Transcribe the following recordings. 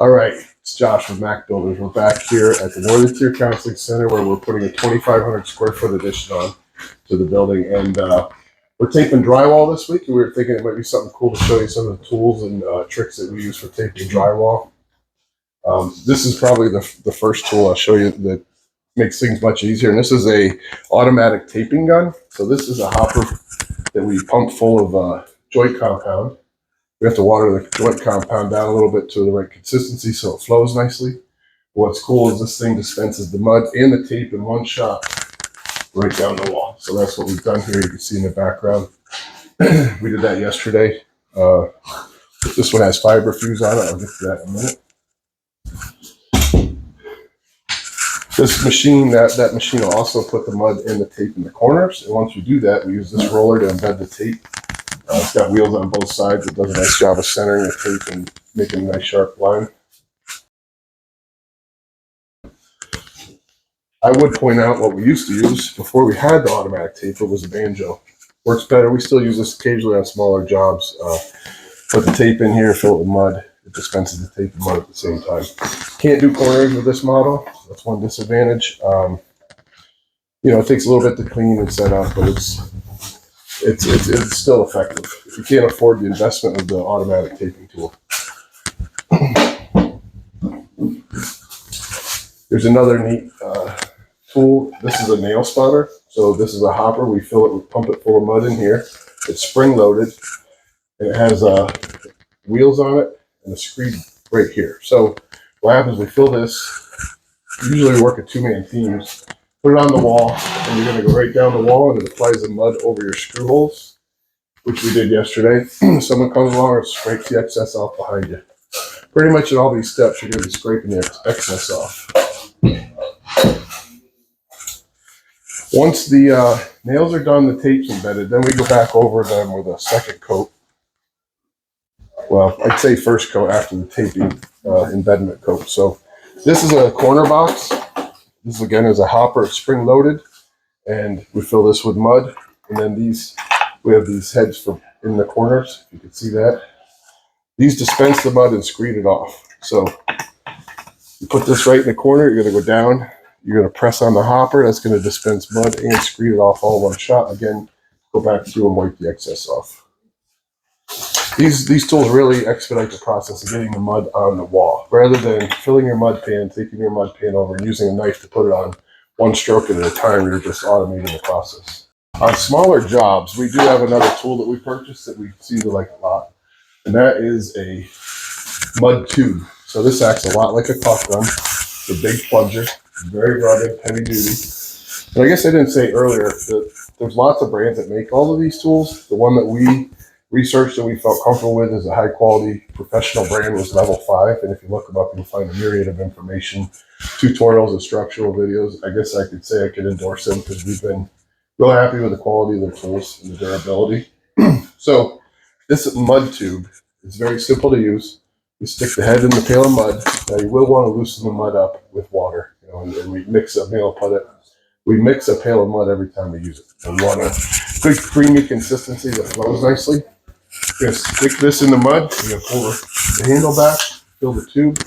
All right, it's Josh with Mac Builders. We're back here at the Northern Tier Counselling Center where we're putting a 2,500 square foot addition on to the building. And we're taping drywall this week, and we were thinking it might be something cool to show you some of the tools and tricks that we use for taping drywall. This is probably the first tool I'll show you that makes things much easier. And this is a automatic taping gun. So this is a hopper that we pump full of joint compound. We have to water the joint compound down a little bit to the right consistency so it flows nicely. What's cool is this thing dispenses the mud and the tape in one shot right down the wall. So that's what we've done here. You can see in the background. We did that yesterday. This one has fiber fuse on it. I'll get to that in a minute. This machine, that machine will also put the mud and the tape in the corners. And once we do that, we use this roller to embed the tape. It's got wheels on both sides. It does a nice job of centering the tape and making a nice sharp line. I would point out what we used to use before we had the automatic taper was a banjo. Works better. We still use this occasionally on smaller jobs. Put the tape in here, fill it with mud. It dispenses the tape and mud at the same time. Can't do corners with this model. That's one disadvantage. It takes a little bit to clean and set up, but it's still effective if you can't afford the investment of the automatic taping tool. There's another neat tool. This is a nail spotter. So this is a hopper. We pump it full of mud in here. It's spring loaded, and it has wheels on it and a screed right here. So what happens? We fill this. Usually we work at two-man teams. Put it on the wall, and you're going to go right down the wall, and it applies the mud over your screw holes, which we did yesterday. Someone comes along and scrapes the excess off behind you. Pretty much in all these steps, you're going to be scraping the excess off. Once the nails are done, the tape's embedded, then we go back over them with a second coat. Well, I'd say first coat after the taping embedment coat. So this is a corner box. This again is a hopper, spring loaded, and we fill this with mud. And then we have these heads in the corners, if you can see that. These dispense the mud and screed it off. So you put this right in the corner, you're gonna go down, you're gonna press on the hopper, that's gonna dispense mud and screed it off all in one shot. Again, go back through and wipe the excess off. These tools really expedite the process of getting the mud on the wall. Rather than filling your mud pan, taking your mud pan over and using a knife to put it on one stroke at a time, you're just automating the process. On smaller jobs, we do have another tool that we purchased that we seem to like a lot, and that is a mud tube. So this acts a lot like a caulk gun. It's a big plunger, very rugged, heavy duty. And I guess I didn't say earlier that there's lots of brands that make all of these tools. The one that we researched and we felt comfortable with as a high quality professional brand was LEVEL5. And if you look them up, you'll find a myriad of information, tutorials, and structural videos. I guess I could say I could endorse them because we've been real happy with the quality of their tools and the durability. So this mud tube is very simple to use. You stick the head in the pail of mud. Now you will want to loosen the mud up with water, and we mix a pail of mud every time we use it. And we want a good creamy consistency that flows nicely. You're going to stick this in the mud. You're going to pull the handle back, fill the tube,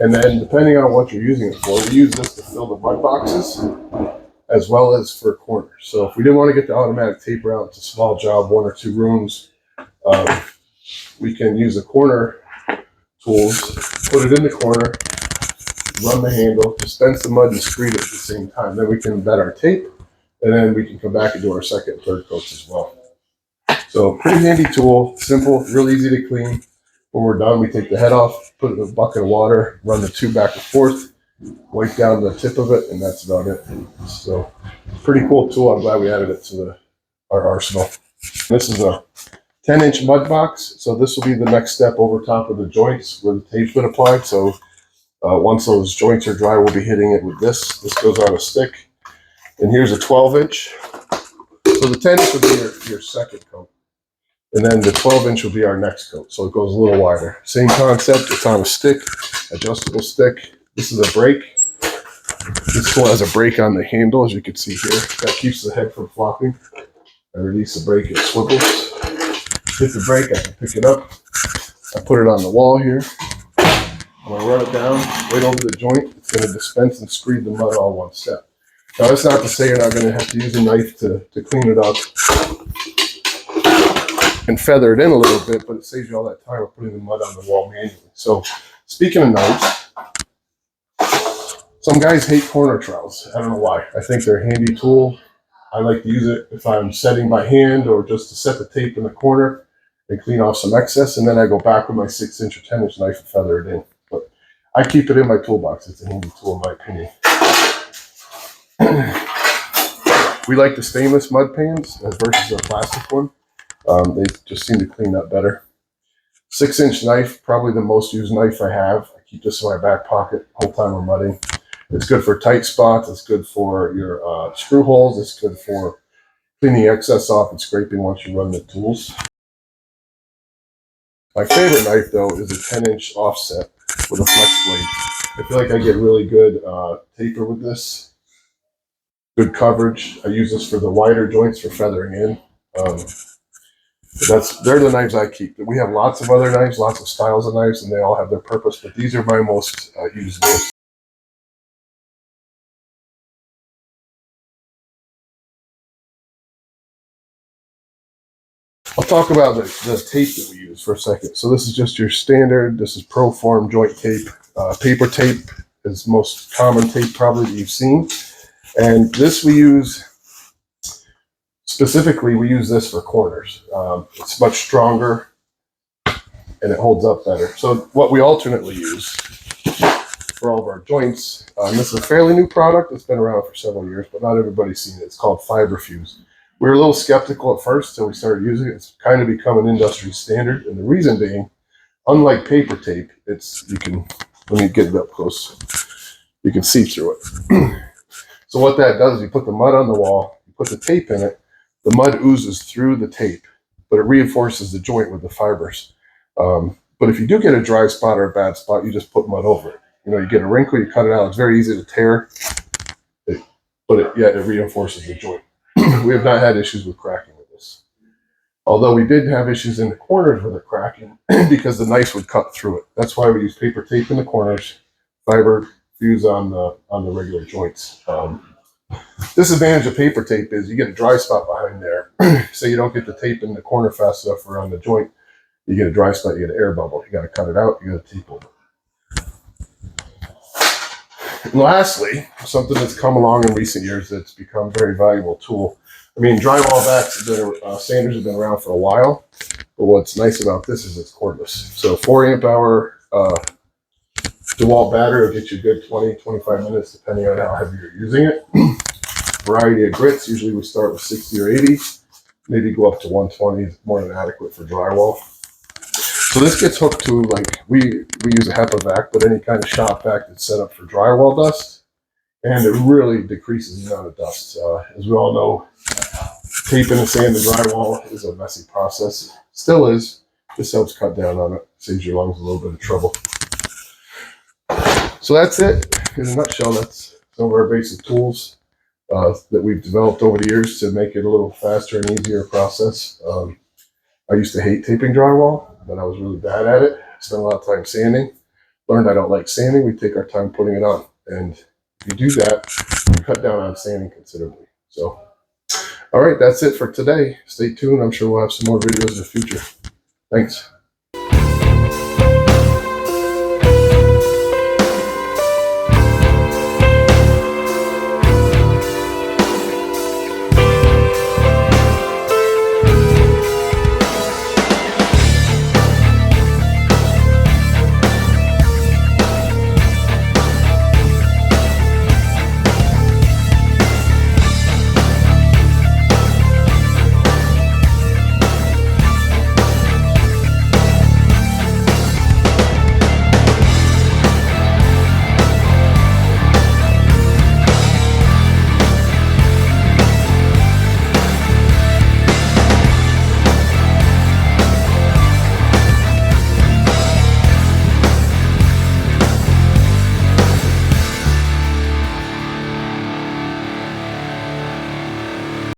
and then depending on what you're using it for, we use this to fill the mud boxes as well as for corners. So if we didn't want to get the automatic taper out, it's a small job, 1 or 2 rooms, we can use the corner tools, put it in the corner, run the handle, dispense the mud and screed it at the same time. Then we can embed our tape, and then we can come back and do our second and third coats as well. So pretty handy tool, simple, real easy to clean. When we're done, we take the head off, put it in a bucket of water, run the tube back and forth, wipe down the tip of it, and that's about it. So pretty cool tool. I'm glad we added it to our arsenal. This is a 10-inch mud box. So this will be the next step over top of the joints where the tape's been applied. So once those joints are dry, we'll be hitting it with this. This goes on a stick. And here's a 12-inch. So the 10-inch will be your second coat. And then the 12-inch will be our next coat. So it goes a little wider. Same concept. It's on a stick, adjustable stick. This is a brake. This tool has a brake on the handle, as you can see here. That keeps the head from flopping. I release the brake, it swivels. Hit the brake, I can pick it up. I put it on the wall here. I'm going to run it down right over the joint. It's going to dispense and screed the mud all one step. Now, that's not to say you're not going to have to use a knife to clean it up and feather it in a little bit, but it saves you all that time of putting the mud on the wall manually. So, speaking of knives, some guys hate corner trowels. I don't know why. I think they're a handy tool. I like to use it if I'm setting by hand or just to set the tape in the corner and clean off some excess, and then I go back with my 6-inch or 10-inch knife and feather it in. But I keep it in my toolbox. It's a handy tool in my opinion. We like the stainless mud pans versus a plastic one. They just seem to clean up better. 6-inch knife, probably the most used knife I have. I keep this in my back pocket the whole time I'm mudding. It's good for tight spots. It's good for your screw holes. It's good for cleaning excess off and scraping once you run the tools. My favorite knife, though, is a 10-inch offset with a flex blade. I feel like I get really good taper with this. Good coverage. I use this for the wider joints for feathering in. They're the knives I keep. We have lots of other knives, lots of styles of knives, and they all have their purpose, but these are my most used knives. I'll talk about the tape that we use for a second. So this is just your standard, this is Proform joint tape. Paper tape is most common tape probably that you've seen. And this we use, specifically we use this for corners. It's much stronger and it holds up better. So what we alternately use for all of our joints, this is a fairly new product. It's been around for several years, but not everybody's seen it. It's called Fiberfuse. We were a little skeptical at first until we started using it. It's kind of become an industry standard. And the reason being, unlike paper tape, let me get it up close. You can see through it. So what that does is you put the mud on the wall, you put the tape in it, the mud oozes through the tape, but it reinforces the joint with the fibers. But if you do get a dry spot or a bad spot, you just put mud over it. You get a wrinkle, you cut it out. It's very easy to tear, but it reinforces the joint. We have not had issues with cracking with this. Although we did have issues in the corners with it cracking because the knife would cut through it. That's why we use paper tape in the corners, fiber fuse on the regular joints. Disadvantage of paper tape is you get a dry spot behind there. Say you don't get the tape in the corner fast enough around the joint, you get a dry spot, you get an air bubble. You got to cut it out, you got to tape over it. And lastly, something that's come along in recent years that's become a very valuable tool. I mean, drywall backs sanders have been around for a while, but what's nice about this is it's cordless. So 4 amp hour DeWalt battery will get you a good 20-25 minutes depending on how heavy you're using it. Variety of grits, usually we start with 60 or 80, maybe go up to 120, more than adequate for drywall. So this gets hooked to, like, we use a HEPA vac, but any kind of shop vac that's set up for drywall dust, and it really decreases the amount of dust. As we all know, taping and sanding drywall is a messy process. Still is. This helps cut down on it. Saves your lungs a little bit of trouble. So that's it. In a nutshell, that's some of our basic tools that we've developed over the years to make it a little faster and easier process. I used to hate taping drywall, but I was really bad at it. Spent a lot of time sanding. Learned I don't like sanding. We take our time putting it on. And if you do that, you cut down on sanding considerably. So, all right, that's it for today. Stay tuned. I'm sure we'll have some more videos in the future. Thanks.